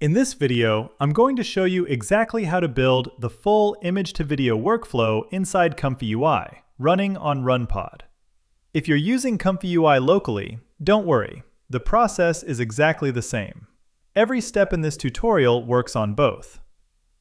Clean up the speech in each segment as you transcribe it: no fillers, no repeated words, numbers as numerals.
In this video, I'm going to show you exactly how to build the full image-to-video workflow inside ComfyUI, running on RunPod. If you're using ComfyUI locally, don't worry, the process is exactly the same. Every step in this tutorial works on both.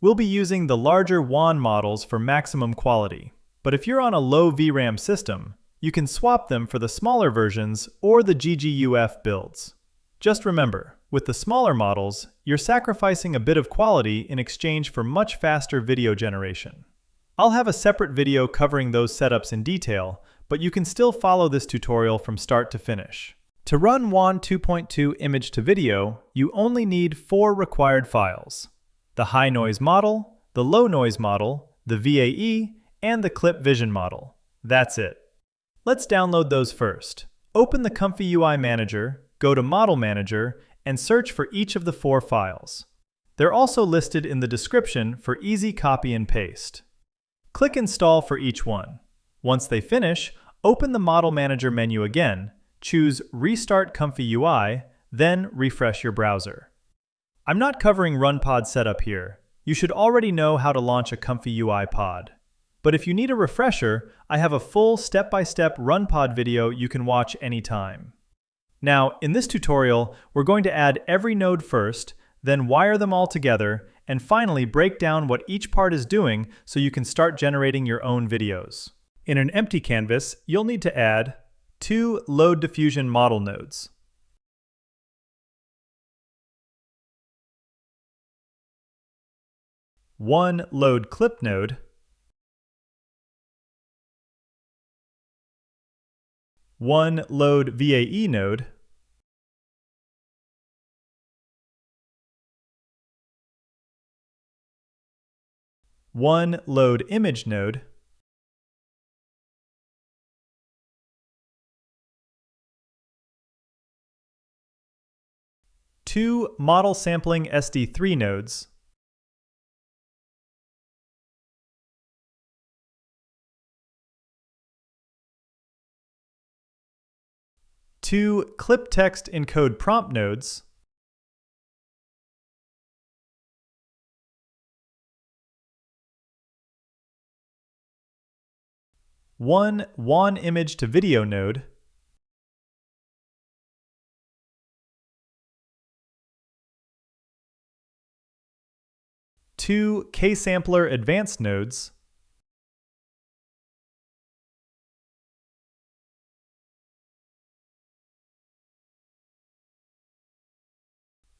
We'll be using the larger WAN models for maximum quality, but if you're on a low VRAM system, you can swap them for the smaller versions or the GGUF builds. Just remember, with the smaller models, you're sacrificing a bit of quality in exchange for much faster video generation. I'll have a separate video covering those setups in detail, but you can still follow this tutorial from start to finish. To run WAN 2.2 image to video, you only need 4 required files: the high noise model, the low noise model, the VAE, and the clip vision model. That's it. Let's download those first. Open the ComfyUI Manager, go to Model Manager, and search for each of the 4 files. They're also listed in the description for easy copy and paste. Click Install for each one. Once they finish, open the Model Manager menu again, choose Restart ComfyUI, then refresh your browser. I'm not covering RunPod setup here. You should already know how to launch a ComfyUI pod. But if you need a refresher, I have a full step-by-step RunPod video you can watch anytime. Now, in this tutorial, we're going to add every node first, then wire them all together, and finally break down what each part is doing so you can start generating your own videos. In an empty canvas, you'll need to add 2 load diffusion model nodes, 1 load clip node, 1 load VAE node, 1 load image node, 2 model sampling SD3 nodes, 2 clip text encode prompt nodes, 1 WAN image to video node, 2 K-sampler advanced nodes,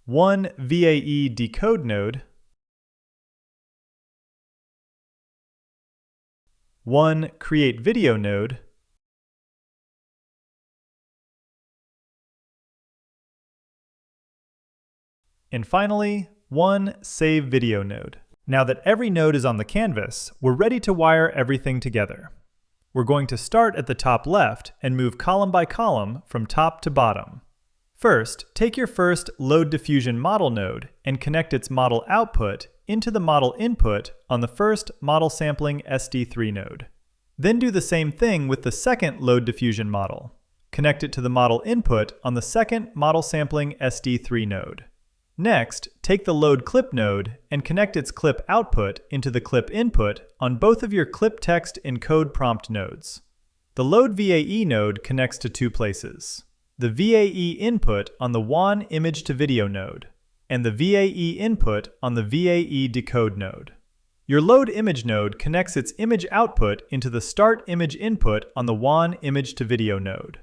1 VAE decode node, 1 create video node, and finally, 1 save video node. Now that every node is on the canvas, we're ready to wire everything together. We're going to start at the top left and move column by column from top to bottom. First, take your first load diffusion model node and connect its model output into the model input on the first model sampling SD3 node. Then do the same thing with the second load diffusion model. Connect it to the model input on the second model sampling SD3 node. Next, take the load clip node and connect its clip output into the clip input on both of your clip text encode prompt nodes. The load VAE node connects to 2 places: the VAE input on the WAN image to video node, and the VAE input on the VAE decode node. Your load image node connects its image output into the start image input on the WAN image to video node.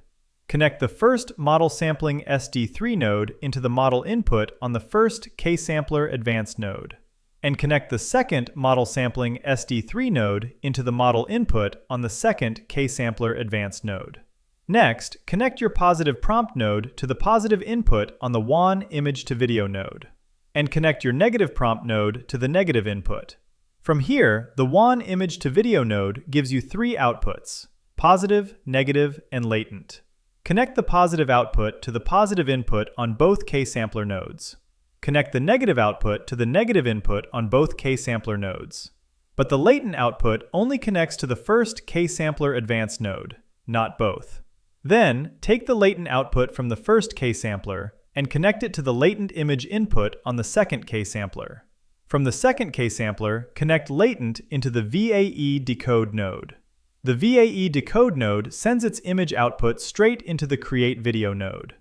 Connect the first model sampling SD3 node into the model input on the first K-sampler advanced node, and connect the second model sampling SD3 node into the model input on the second K-sampler advanced node. Next, connect your positive prompt node to the positive input on the WAN image to video node, and connect your negative prompt node to the negative input. From here, the WAN image to video node gives you 3 outputs: positive, negative, and latent. Connect the positive output to the positive input on both K-sampler nodes. Connect the negative output to the negative input on both K-sampler nodes. But the latent output only connects to the first K-sampler advanced node, not both. Then, take the latent output from the first K-sampler and connect it to the latent image input on the second K-sampler. From the second K-sampler, connect latent into the VAE decode node. The VAE decode node sends its image output straight into the create video node.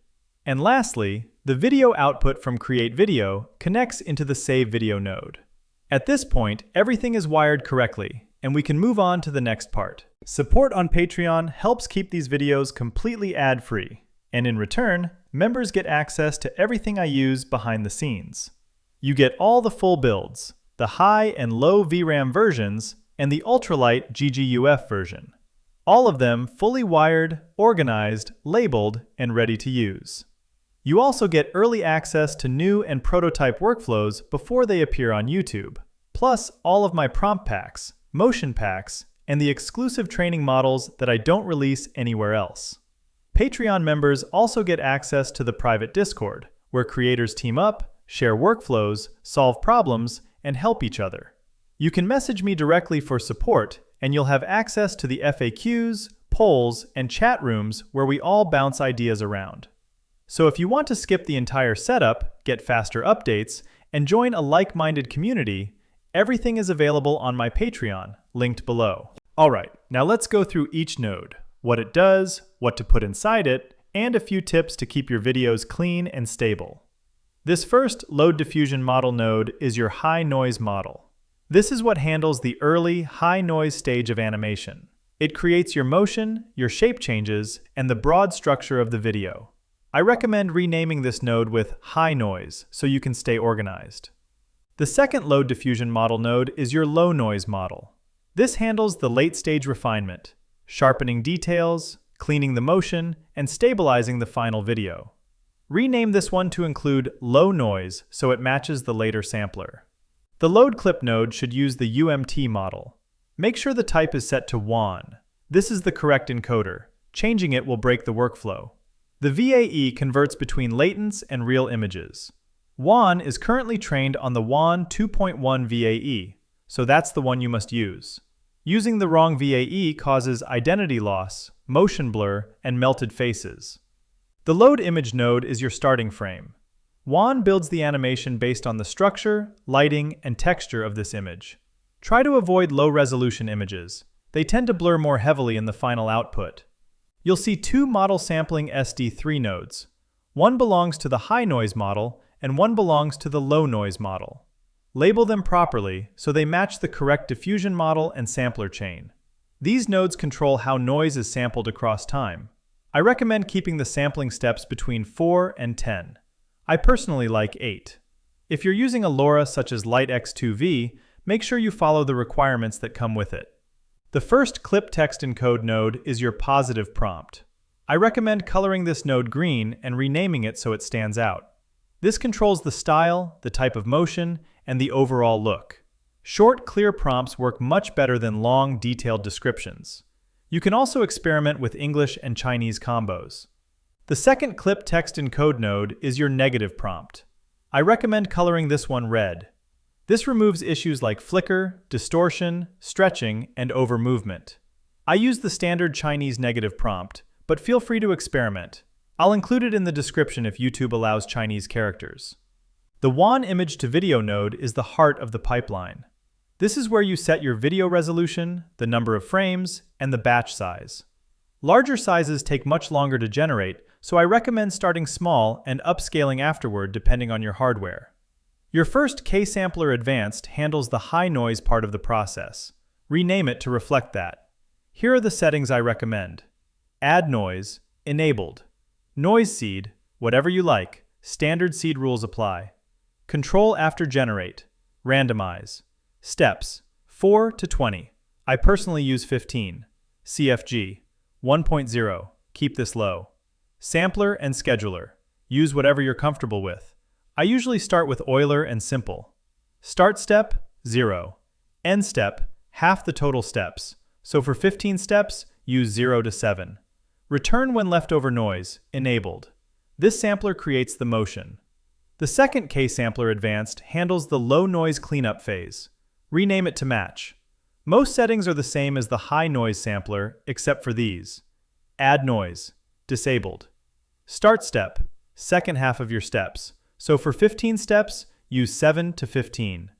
And lastly, the video output from create video connects into the save video node. At this point, everything is wired correctly, and we can move on to the next part. Support on Patreon helps keep these videos completely ad-free, and in return, members get access to everything I use behind the scenes. You get all the full builds, the high and low VRAM versions, and the ultralight GGUF version. All of them fully wired, organized, labeled, and ready to use. You also get early access to new and prototype workflows before they appear on YouTube, plus all of my prompt packs, motion packs, and the exclusive training models that I don't release anywhere else. Patreon members also get access to the private Discord, where creators team up, share workflows, solve problems, and help each other. You can message me directly for support, and you'll have access to the FAQs, polls, and chat rooms where we all bounce ideas around. So if you want to skip the entire setup, get faster updates, and join a like-minded community, everything is available on my Patreon, linked below. Alright, now let's go through each node, what it does, what to put inside it, and a few tips to keep your videos clean and stable. This first Load Diffusion Model node is your high noise model. This is what handles the early, high noise stage of animation. It creates your motion, your shape changes, and the broad structure of the video. I recommend renaming this node with High Noise so you can stay organized. The second Load Diffusion Model node is your Low Noise model. This handles the late stage refinement, sharpening details, cleaning the motion, and stabilizing the final video. Rename this one to include Low Noise so it matches the later sampler. The Load Clip node should use the UMT model. Make sure the type is set to WAN. This is the correct encoder. Changing it will break the workflow. The VAE converts between latents and real images. WAN is currently trained on the WAN 2.1 VAE, so that's the one you must use. Using the wrong VAE causes identity loss, motion blur, and melted faces. The Load Image node is your starting frame. WAN builds the animation based on the structure, lighting, and texture of this image. Try to avoid low-resolution images. They tend to blur more heavily in the final output. You'll see two model sampling SD3 nodes. One belongs to the high noise model, and one belongs to the low noise model. Label them properly so they match the correct diffusion model and sampler chain. These nodes control how noise is sampled across time. I recommend keeping the sampling steps between 4 and 10. I personally like 8. If you're using a LoRa such as LiteX2V, make sure you follow the requirements that come with it. The first clip text encode node is your positive prompt. I recommend coloring this node green and renaming it so it stands out. This controls the style, the type of motion, and the overall look. Short, clear prompts work much better than long, detailed descriptions. You can also experiment with English and Chinese combos. The second clip text encode node is your negative prompt. I recommend coloring this one red. This removes issues like flicker, distortion, stretching, and over-movement. I use the standard Chinese negative prompt, but feel free to experiment. I'll include it in the description if YouTube allows Chinese characters. The WAN image to video node is the heart of the pipeline. This is where you set your video resolution, the number of frames, and the batch size. Larger sizes take much longer to generate, so I recommend starting small and upscaling afterward depending on your hardware. Your first K-Sampler Advanced handles the high noise part of the process. Rename it to reflect that. Here are the settings I recommend. Add noise, enabled. Noise seed, whatever you like, standard seed rules apply. Control after generate, randomize. Steps, 4 to 20. I personally use 15. CFG, 1.0, keep this low. Sampler and scheduler, use whatever you're comfortable with. I usually start with Euler and simple. Start step, 0. End step, half the total steps. So for 15 steps, use 0 to 7. Return when leftover noise, enabled. This sampler creates the motion. The second K-Sampler Advanced handles the low noise cleanup phase. Rename it to match. Most settings are the same as the high noise sampler, except for these. Add noise, disabled. Start step, second half of your steps. So for 15 steps, use 7 to 15.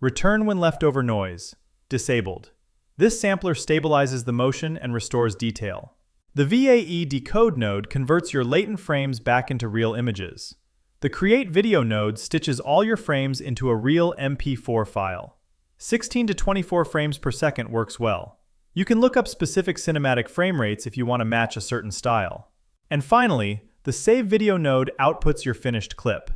Return when leftover noise. Disabled. This sampler stabilizes the motion and restores detail. The VAE decode node converts your latent frames back into real images. The create video node stitches all your frames into a real MP4 file. 16 to 24 frames per second works well. You can look up specific cinematic frame rates if you want to match a certain style. And finally, the save video node outputs your finished clip.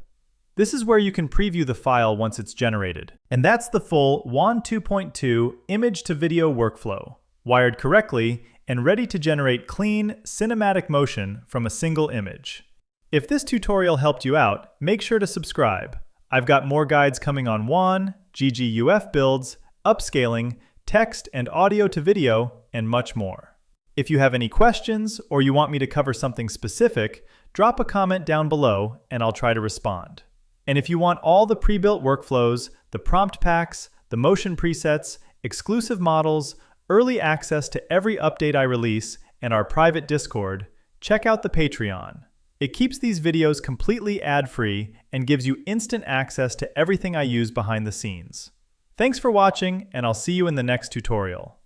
This is where you can preview the file once it's generated. And that's the full WAN 2.2 image-to-video workflow, wired correctly and ready to generate clean, cinematic motion from a single image. If this tutorial helped you out, make sure to subscribe. I've got more guides coming on WAN, GGUF builds, upscaling, text and audio to video, and much more. If you have any questions or you want me to cover something specific, drop a comment down below and I'll try to respond. And if you want all the pre-built workflows, the prompt packs, the motion presets, exclusive models, early access to every update I release, and our private Discord, check out the Patreon. It keeps these videos completely ad-free and gives you instant access to everything I use behind the scenes. Thanks for watching, and I'll see you in the next tutorial.